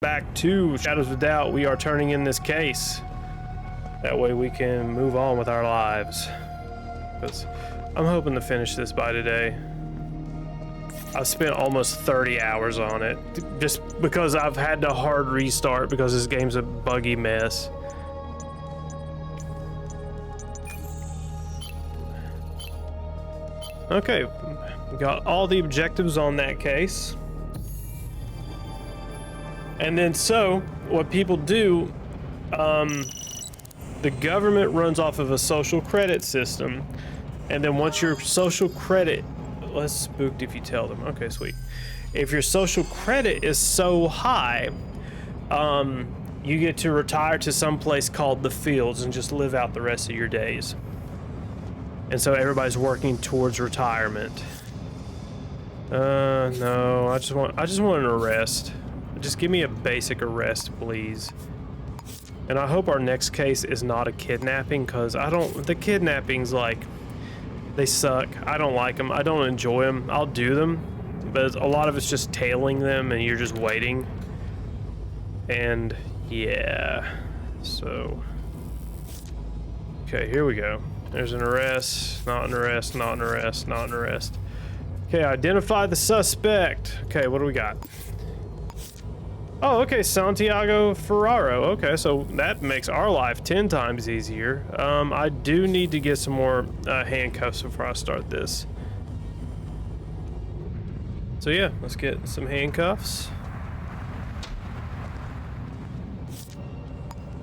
Back to Shadows of Doubt. We are turning in this case. That way we can move on with our lives. Because I'm hoping to finish this by today. I've spent almost 30 hours on it. Just because I've had to hard restart because this game's a buggy mess. Okay, got all the objectives on that case. And then so, what people do, the government runs off of a social credit system. And then once your social credit, less spooked if you tell them. Okay, sweet. If your social credit is so high, you get to retire to some place called the Fields and just live out the rest of your days. And so everybody's working towards retirement. No, I just want an arrest. Just give me a basic arrest, please. And I hope our next case is not a kidnapping, because the kidnappings, like, they suck. I don't like them. I don't enjoy them. I'll do them, but a lot of it's just tailing them and you're just waiting. And yeah, so. Okay, here we go. There's an arrest, not an arrest, not an arrest, not an arrest. Okay, identify the suspect. Okay, what do we got? Oh, okay, Santiago Ferraro. Okay, so that makes our life 10 times easier. I do need to get some more handcuffs before I start this. So yeah, let's get some handcuffs.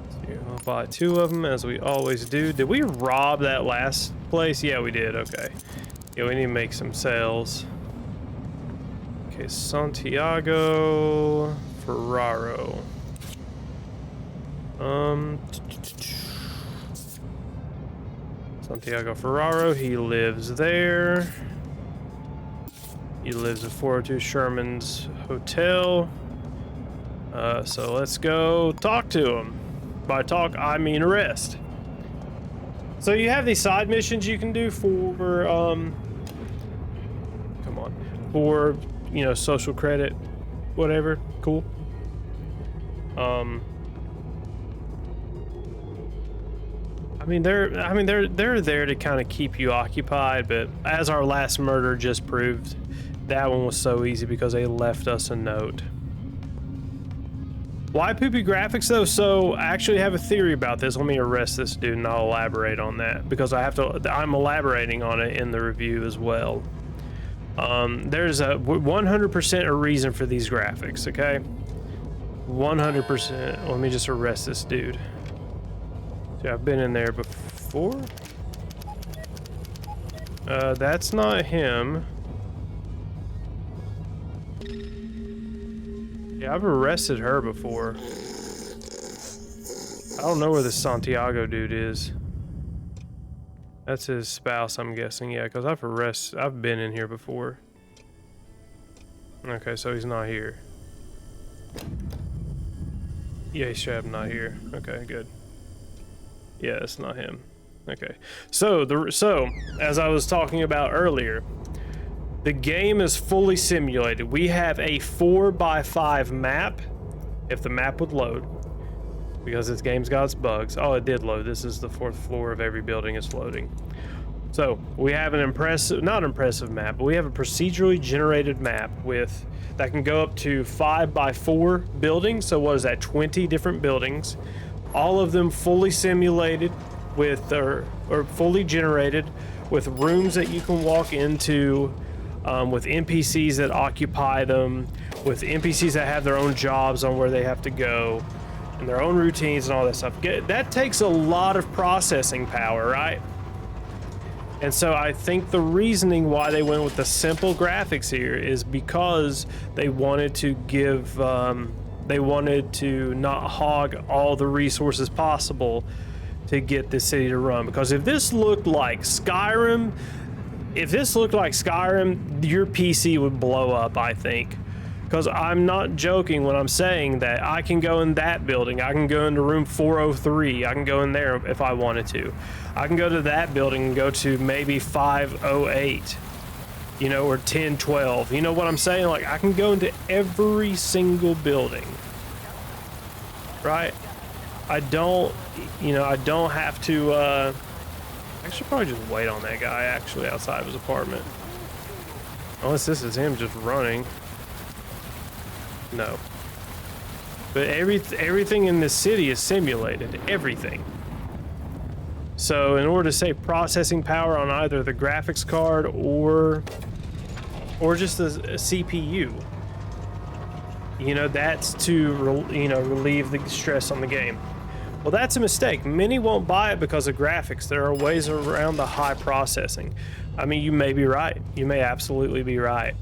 So I'll buy 2 of them, as we always do. Did we rob that last place? Yeah, we did. Okay. Yeah, we need to make some sales. Okay, Santiago Ferraro. Santiago Ferraro, he lives there. He lives at 402 Sherman's Hotel. So let's go talk to him. By talk, I mean arrest. So you have these side missions you can do for, come on, for, you know, social credit, whatever, cool. They're there to kind of keep you occupied, but as our last murder just proved, that one was so easy because they left us a note. Why poopy graphics though? So I actually have a theory about this. Let me arrest this dude and I'll elaborate on that because I'm elaborating on it in the review as well. There's a 100% a reason for these graphics, okay? 100%. Let me just arrest this dude. See, I've been in there before. That's not him. Yeah, I've arrested her before. I don't know where the Santiago dude is. That's his spouse, I'm guessing. Yeah, because I've been in here before. Okay, so he's not here. Yeah, he's straight up not here. Okay, good. Yeah, it's not him. Okay. So as I was talking about earlier, the game is fully simulated. We have a 4x5 map, if the map would load, because this game's got its bugs. Oh, it did load. This is the 4th floor of every building is floating. So we have an not impressive map, but we have a procedurally generated map that can go up to 5x4 buildings. So what is that? 20 different buildings, all of them fully simulated with, or fully generated with rooms that you can walk into, with NPCs that occupy them, with NPCs that have their own jobs on where they have to go, and their own routines and all that stuff. That takes a lot of processing power, right? And so I think the reasoning why they went with the simple graphics here is because they wanted to give, they wanted to not hog all the resources possible to get this city to run. Because if this looked like Skyrim, your PC would blow up, I think. Because I'm not joking when I'm saying that I can go in that building. I can go into room 403. I can go in there if I wanted to. I can go to that building and go to maybe 508, you know, or 1012. You know what I'm saying? Like, I can go into every single building right? I don't, you know, I don't have to, I should probably just wait on that guy actually outside of his apartment. Unless this is him just running. No. But everything in this city is simulated, everything. So in order to save processing power on either the graphics card or just a CPU, you know, that's to relieve the stress on the game. Well, that's a mistake. Many won't buy it because of graphics. There are ways around the high processing. I mean, you may be right. You may absolutely be right.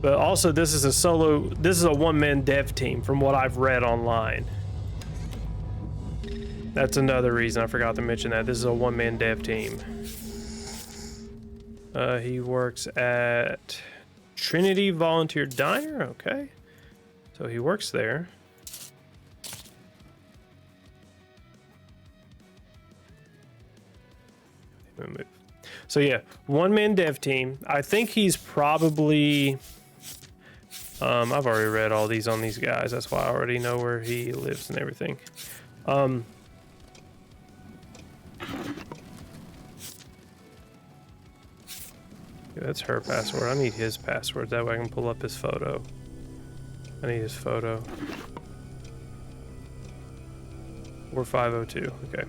But also, this is a one-man dev team from what I've read online. That's another reason I forgot to mention that. This is a one-man dev team. He works at Trinity Volunteer Diner. Okay. So he works there. So yeah, one-man dev team. I think he's probably... I've already read all these on these guys. That's why I already know where he lives and everything. Yeah, that's her password. I need his password. That way I can pull up his photo. I need his photo. 4502. Okay.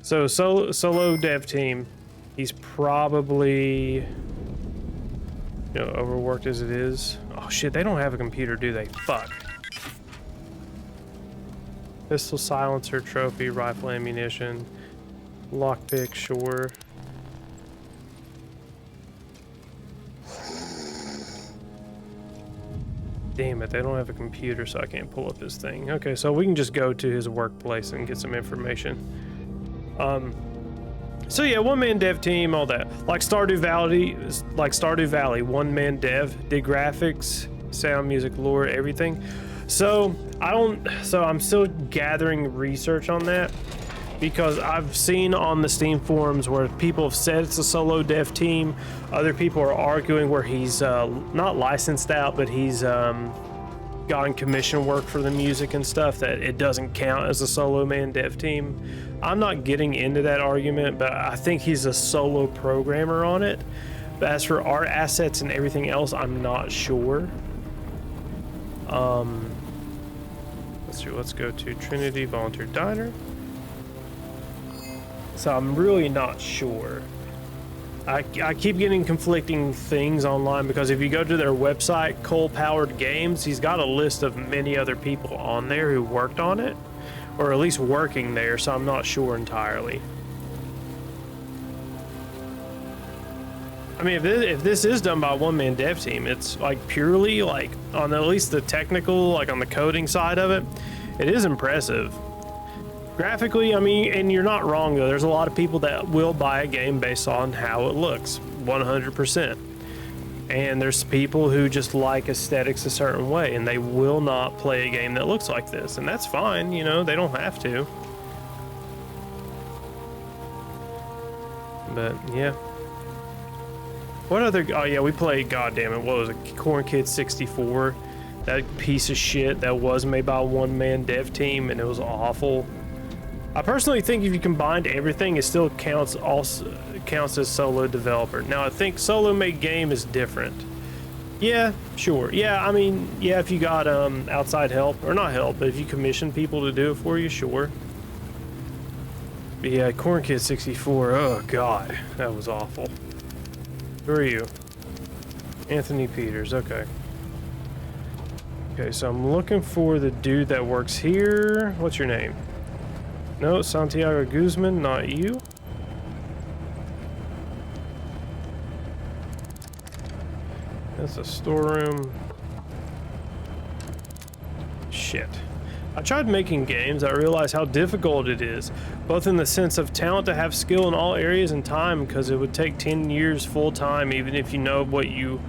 So solo dev team. He's probably, you know, overworked as it is. Oh shit, they don't have a computer, do they? Fuck. Pistol silencer, trophy, rifle ammunition, lockpick, sure. Damn it, they don't have a computer, so I can't pull up his thing. Okay, so we can just go to his workplace and get some information. So yeah, one-man dev team, all that. Like Stardew Valley, one-man dev, did graphics, sound, music, lore, everything. So I'm still gathering research on that because I've seen on the Steam forums where people have said it's a solo dev team. Other people are arguing where he's not licensed out, but he's gotten commission work for the music and stuff, that it doesn't count as a solo man dev team. I'm not getting into that argument, but I think he's a solo programmer on it. But as for art assets and everything else, I'm not sure. Let's see, let's go to Trinity Volunteer Diner. So I'm really not sure. I keep getting conflicting things online because if you go to their website, Cole Powered Games, he's got a list of many other people on there who worked on it, or at least working there, so I'm not sure entirely. I mean, if this is done by a one-man dev team, it's like purely like on at least the technical, like on the coding side of it, it is impressive. Graphically, I mean, and you're not wrong though, there's a lot of people that will buy a game based on how it looks, 100%. And there's people who just like aesthetics a certain way and they will not play a game that looks like this, and that's fine, you know, they don't have to. But yeah. What other, oh yeah, we played, goddamn it, what was it, Corn Kid 64, that piece of shit that was made by a one-man dev team, and it was awful. I personally think if you combined everything, it still counts as solo developer. Now, I think solo made game is different. Yeah, sure. Yeah, I mean, yeah, if you got outside help, or not help, but if you commission people to do it for you, sure. But yeah, Corn Kid 64, oh god, that was awful. Who are you? Anthony Peters, okay. Okay, so I'm looking for the dude that works here. What's your name? No, Santiago Guzman, not you. That's a storeroom. Shit. I tried making games, I realized how difficult it is, both in the sense of talent to have skill in all areas and time, because it would take 10 years full time even if you know what you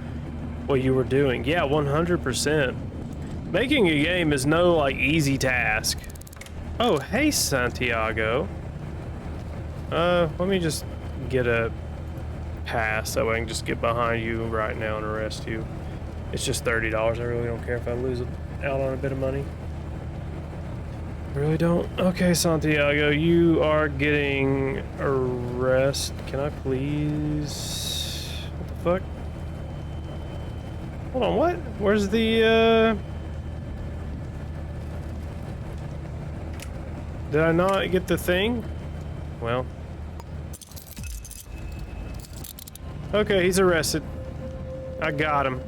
were doing. Yeah, 100%. Making a game is no like easy task. Oh, hey Santiago. Let me just get a pass so I can just get behind you right now and arrest you. It's just $30. I really don't care if I lose out on a bit of money. Really don't. Okay, Santiago, you are getting arrested. Can I please? What the fuck? Hold on, what? Where's the, Did I not get the thing? Well. Okay, he's arrested. I got him.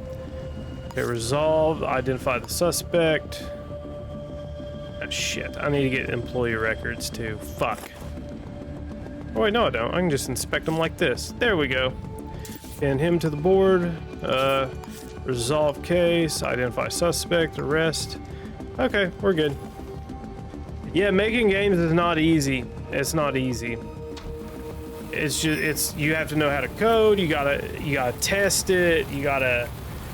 Okay, resolved. Identify the suspect. Oh, shit, I need to get employee records too. Fuck. Oh wait, no I don't. I can just inspect them like this. There we go. Pin him to the board. Resolve case. Identify suspect. Arrest. Okay, we're good. Yeah, making games is not easy. It's not easy. It's just you have to know how to code. You gotta test it. You gotta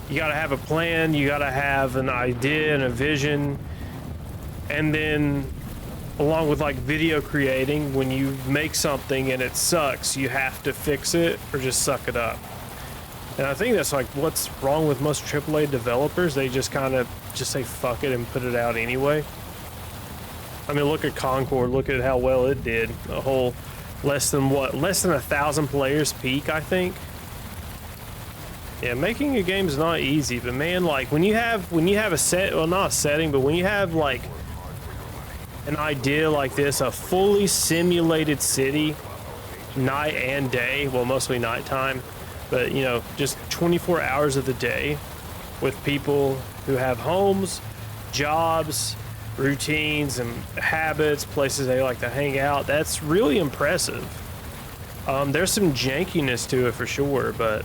have a plan. You gotta have an idea and a vision. And then, along with like video creating, when you make something and it sucks, you have to fix it or just suck it up. And I think that's like what's wrong with most AAA developers. They just kind of just say fuck it and put it out anyway. I mean, look at Concord. Look at how well it did. A whole less than 1,000 players peak, I think. Yeah, making a game is not easy, but man, like when you have a set, well, not a setting, but when you have like an idea like this, a fully simulated city, night and day, well, mostly nighttime, but you know, just 24 hours of the day with people who have homes, jobs, routines and habits, places they like to hang out. That's really impressive. There's some jankiness to it for sure, but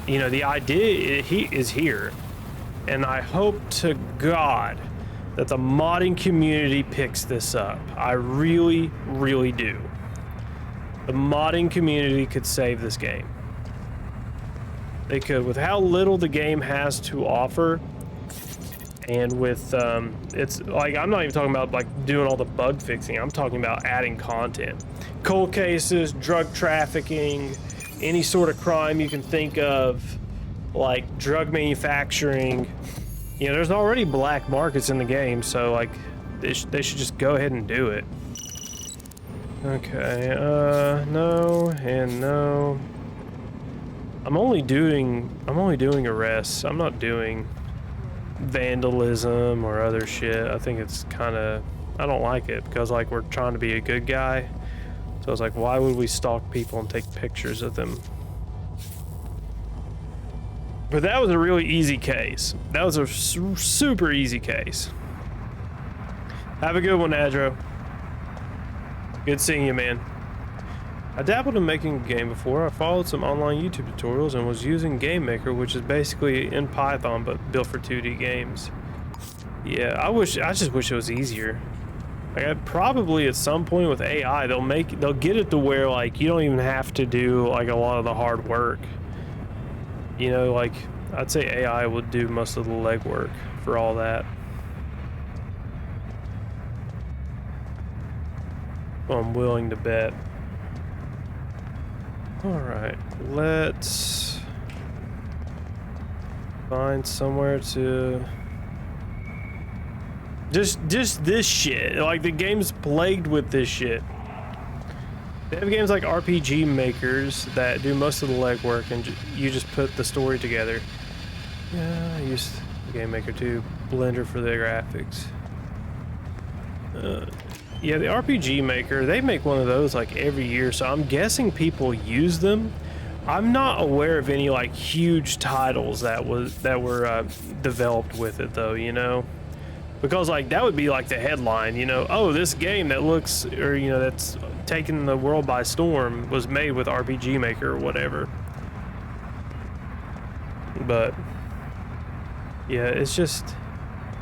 you know, the idea is here, and I hope to God that the modding community picks this up. I really, really do. The modding community could save this game. They could, with how little the game has to offer, and with it's like, I'm not even talking about like doing all the bug fixing. I'm talking about adding content, cold cases, drug trafficking, any sort of crime you can think of, like drug manufacturing. You know, there's already black markets in the game, so like they should just go ahead and do it. Okay, no and no. I'm only doing arrests. I'm not doing vandalism or other shit. I think it's kind of, I don't like it because like we're trying to be a good guy. So I was like, why would we stalk people and take pictures of them? But that was a really easy case. That was a super easy case. Have a good one, Adro. Good seeing you, man. I dabbled in making a game before. I followed some online YouTube tutorials and was using Game Maker, which is basically in Python but built for 2D games. Yeah, I just wish it was easier. Like, probably at some point with AI, they'll get it to where like you don't even have to do like a lot of the hard work. You know, like I'd say AI would do most of the legwork for all that. Well, I'm willing to bet. All right, let's find somewhere to just this shit. Like the game's plagued with this shit. They have games like RPG makers that do most of the legwork, and you just put the story together. Yeah, I used Game Maker too, Blender for the graphics. Yeah, the RPG Maker, they make one of those like every year, so I'm guessing people use them. I'm not aware of any like huge titles that were developed with it though, you know, because like that would be like the headline, you know, oh, this game that looks, or you know, that's taking the world by storm was made with RPG Maker or whatever. But yeah, it's just,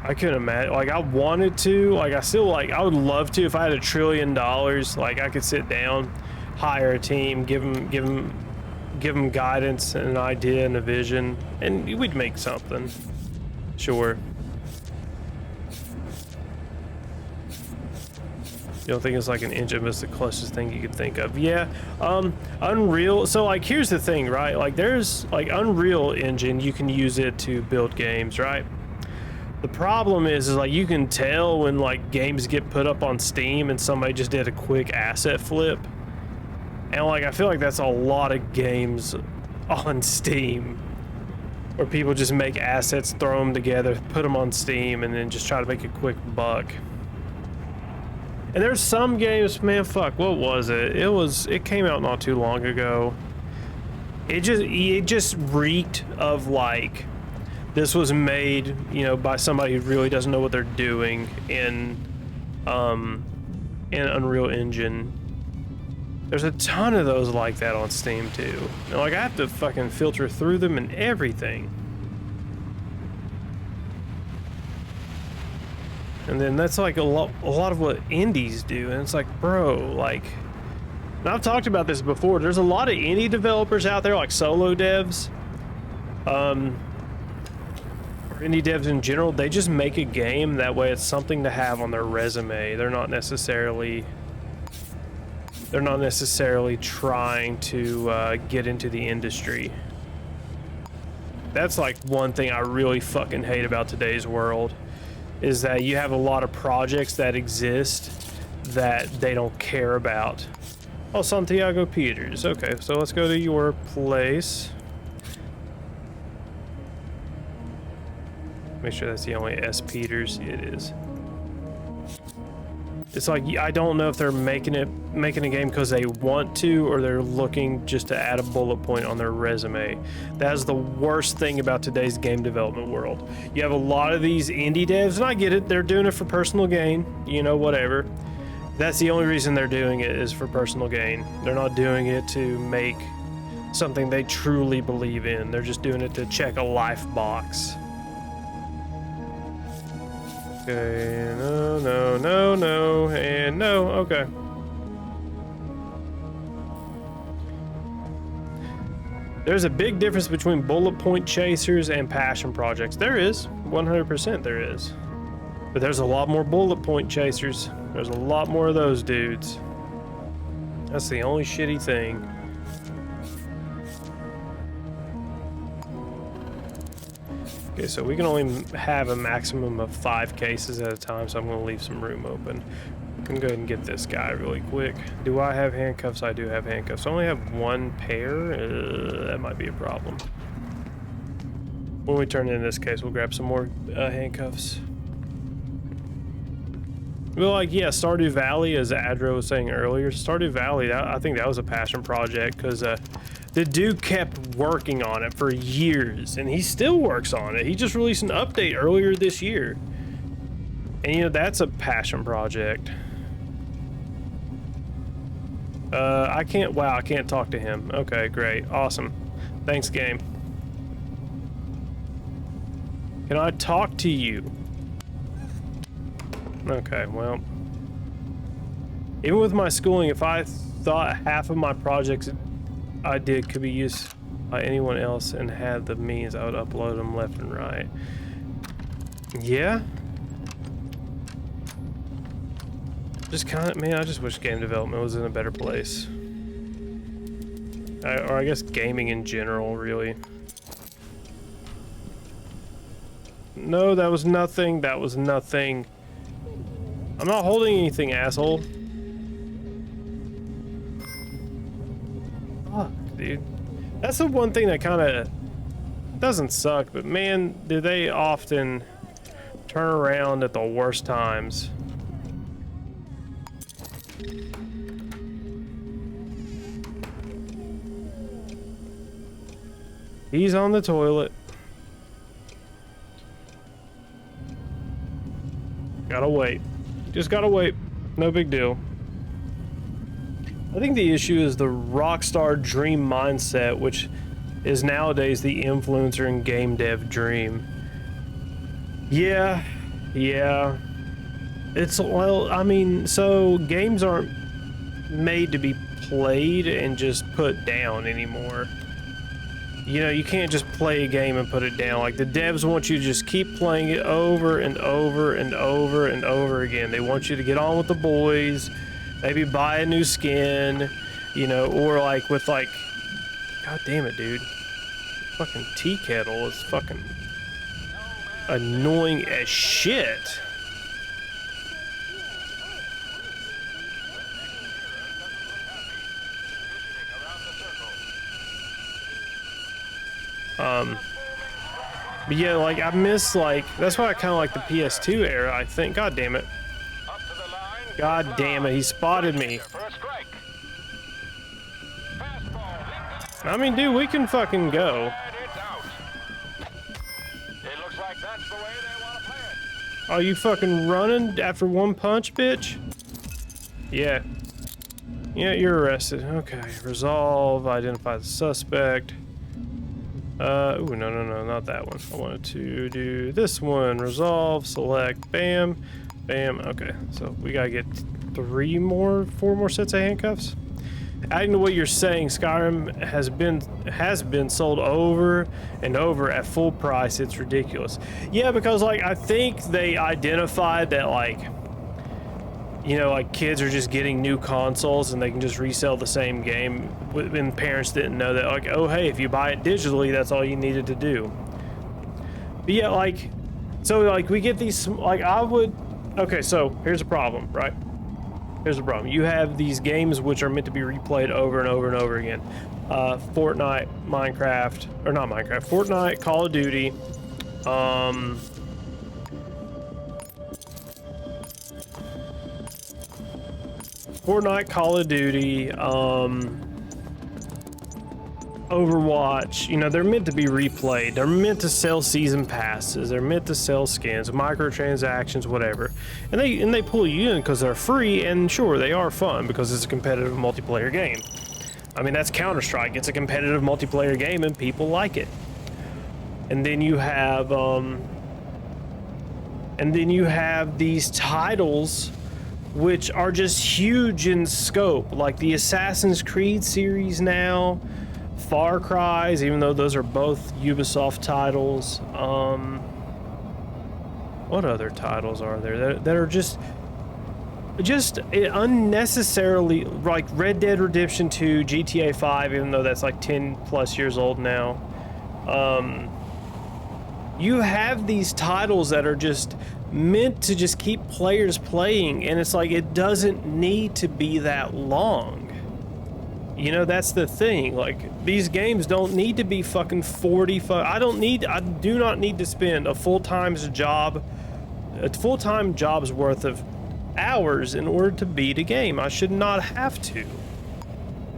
I couldn't imagine, like I wanted to, like I still like, I would love to if I had $1 trillion, like I could sit down, hire a team, give them guidance and an idea and a vision, and we'd make something. Sure. You don't think it's like an engine, but it's the closest thing you could think of. Yeah, Unreal, so like here's the thing, right? Like there's like Unreal Engine, you can use it to build games, right? The problem is like you can tell when like games get put up on Steam and somebody just did a quick asset flip. And like I feel like that's a lot of games on Steam where people just make assets, throw them together, put them on Steam, and then just try to make a quick buck. And there's some games, man, fuck, what was it? It came out not too long ago. It just reeked of like, this was made, you know, by somebody who really doesn't know what they're doing in Unreal Engine. There's a ton of those like that on Steam too. And like I have to fucking filter through them and everything. And then that's like a lot of what indies do, and it's like, bro, like, and I've talked about this before, there's a lot of indie developers out there, like solo devs, or indie devs in general. They just make a game, that way it's something to have on their resume. They're not necessarily trying to get into the industry. That's like one thing I really fucking hate about today's world, is that you have a lot of projects that exist that they don't care about. Oh, Santiago Peters. Okay, so let's go to your place. Make sure that's the only S. Peters. It is. It's like, I don't know if they're making a game because they want to, or they're looking just to add a bullet point on their resume. That is the worst thing about today's game development world. You have a lot of these indie devs, and I get it, they're doing it for personal gain, you know, whatever. That's the only reason they're doing it, is for personal gain. They're not doing it to make something they truly believe in. They're just doing it to check a life box. Okay, no, and no, okay. There's a big difference between bullet point chasers and passion projects. There is, 100% there is. But there's a lot more bullet point chasers. There's a lot more of those dudes. That's the only shitty thing. Okay, so we can only have a maximum of 5 cases at a time, so I'm going to leave some room open. I can go ahead and get this guy really quick. Do I have handcuffs? I do have handcuffs. I only have 1 pair. That might be a problem. When we turn in this case, we'll grab some more handcuffs. Well, like, yeah, Stardew Valley, as Adro was saying earlier, Stardew Valley, I think that was a passion project, because the dude kept working on it for years, and he still works on it. He just released an update earlier this year. And, you know, that's a passion project. I can't talk to him. Okay, great. Awesome. Thanks, game. Can I talk to you? Okay, well. Even with my schooling, if I thought half of my projects I did could be used by anyone else and had the means, I would upload them left and right. Yeah. Just kind of, man, I just wish game development was in a better place. Or I guess gaming in general, really. No, that was nothing. That was nothing. I'm not holding anything, asshole. Fuck, dude. That's the one thing that kind of doesn't suck, but man, do they often turn around at the worst times. He's on the toilet. Gotta wait. Just gotta wait. No big deal. I think the issue is the rockstar dream mindset, which is nowadays the influencer and game dev dream. Yeah. It's, well, I mean, so games aren't made to be played and just put down anymore. You know, you can't just play a game and put it down. Like, the devs want you to just keep playing it over and over and over and over again. They want you to get on with the boys, maybe buy a new skin, you know, or like with like, god damn it, dude. Fucking tea kettle is fucking... annoying as shit. But yeah, like I miss like that's why I kind of like the PS2 era. I think. God damn it. God damn it. He spotted me. I mean, dude, we can fucking go. Are you fucking running after one punch, bitch? Yeah. Yeah, you're arrested. Okay. Resolve. Identify the suspect. Ooh, no, not that one. I wanted to do this one. Resolve, select, bam, bam. Okay, so we gotta get 4 more sets of handcuffs. Adding to what you're saying, Skyrim has been sold over and over at full price. It's ridiculous. Yeah, because like I think they identified that like, you know, like kids are just getting new consoles and they can just resell the same game, and parents didn't know that, like, oh hey, if you buy it digitally, that's all you needed to do. But yeah, like, so like we get these, like I would, okay, so here's the problem, right? Here's the problem. You have these games which are meant to be replayed over and over and over again. Fortnite, Minecraft, or not Minecraft, Fortnite, Call of Duty, Fortnite, Call of Duty, Overwatch, you know, they're meant to be replayed. They're meant to sell season passes. They're meant to sell skins, microtransactions, whatever. And they pull you in because they're free, and sure, they are fun because it's a competitive multiplayer game. I mean, that's Counter-Strike. It's a competitive multiplayer game and people like it. And then you have these titles which are just huge in scope, like the Assassin's Creed series now, Far Cry's, even though those are both Ubisoft titles. What other titles are there that are just unnecessarily, like Red Dead Redemption 2, GTA 5, even though that's like 10 plus years old now. You have these titles that are just meant to just keep players playing, and it's like it doesn't need to be that long. You know, that's the thing. Like, these games don't need to be fucking 40. I do not need to spend a full-time job's worth of hours in order to beat a game. I should not have to.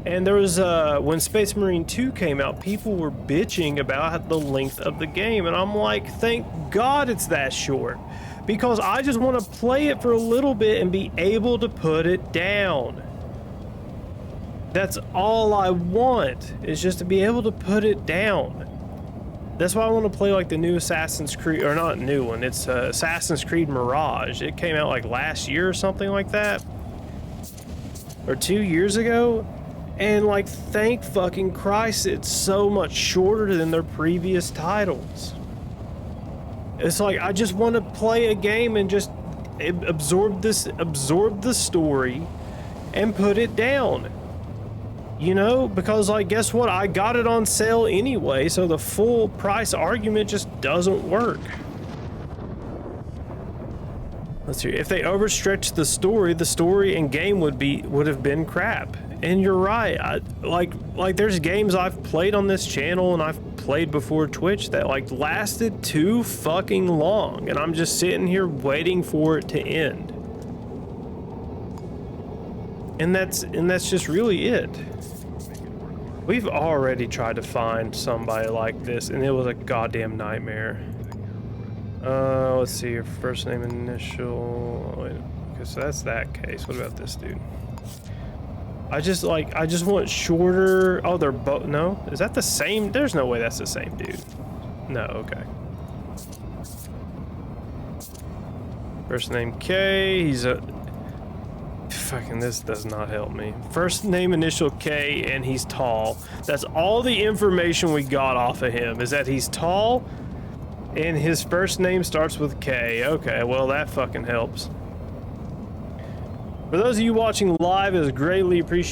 And there was when Space Marine 2 came out, people were bitching about the length of the game, and I'm like, thank God it's that short, because I just want to play it for a little bit and be able to put it down. That's all I want, is just to be able to put it down. That's why I want to play like the new Assassin's Creed, or not new one, it's Assassin's Creed Mirage. It came out like last year or something like that, or 2 years ago. And like, thank fucking Christ, it's so much shorter than their previous titles. It's like, I just want to play a game and just absorb the story and put it down. You know, because like, guess what? I got it on sale anyway, so the full price argument just doesn't work. Let's see. If they overstretched the story and game would have been crap. And you're right. Like there's games I've played on this channel and I've played before Twitch that like lasted too fucking long, and I'm just sitting here waiting for it to end. And that's just really it. We've already tried to find somebody like this, and it was a goddamn nightmare. Let's see, your first name, initial. Wait, okay, so that's that case. What about this dude? I just want shorter. Oh, they're both. No, is that the same? There's no way that's the same dude. No, okay. First name K. He's a. Fucking, this does not help me. First name initial K, and he's tall. That's all the information we got off of him, is that he's tall and his first name starts with K. Okay, well, that fucking helps. For those of you watching live, it is greatly appreciated.